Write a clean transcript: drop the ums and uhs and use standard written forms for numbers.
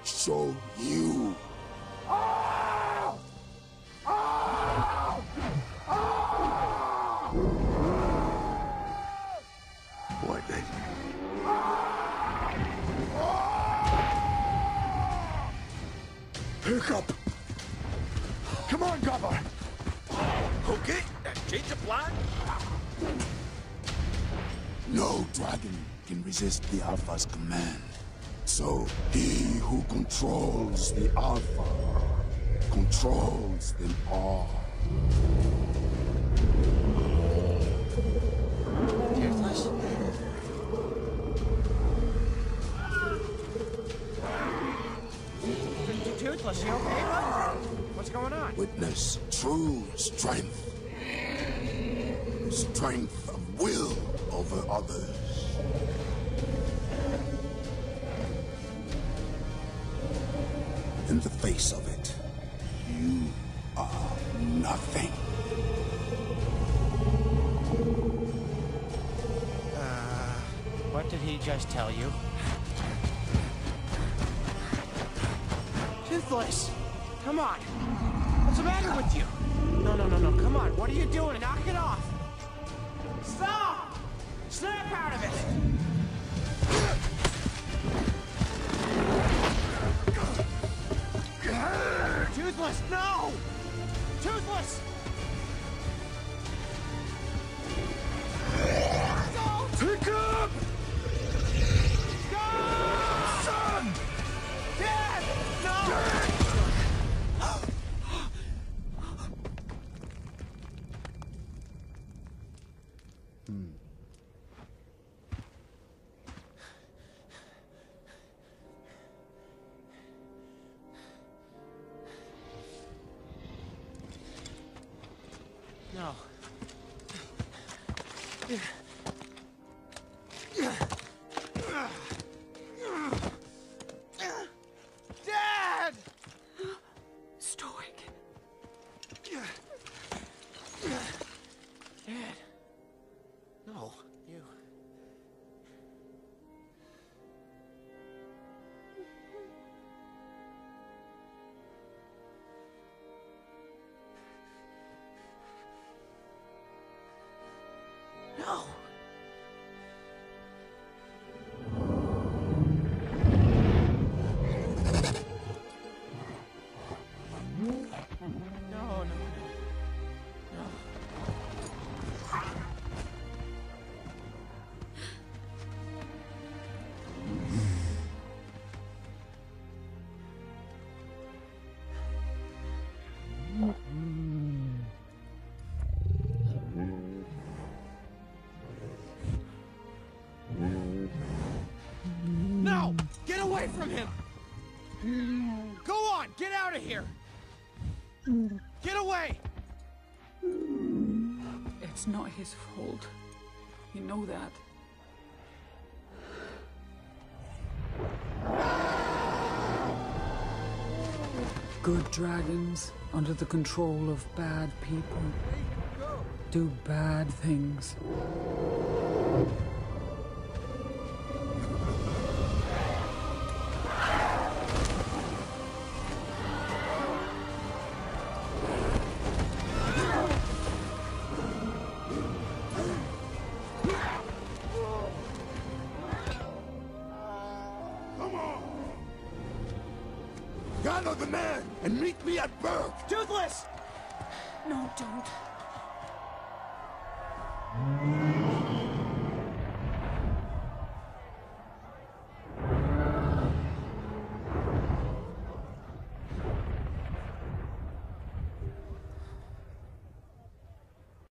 show you. What the... Hiccup! Come on, Gabba! Okay, change of plan? No dragon can resist the Alpha's command. So, he who controls the Alpha controls them all. Toothless? Toothless, you okay, bud? What's going on? Witness true strength. Strength of will over others. In the face of it, you are nothing. What did he just tell you? Toothless! Come on! What's the matter with you? No, come on. What are you doing? Knock it off! Stop! Snap out of it! Toothless, no! Toothless! Pick up! Go! Son! Dad! No! No. Dad! Stoic. Dad. No, you. No. No. No! Get away from him! Go on! Get out of here! Get away! It's not his fault. You know that. Good dragons, under the control of bad people, do bad things. Gather the man and meet me at Berg. Toothless! No, don't.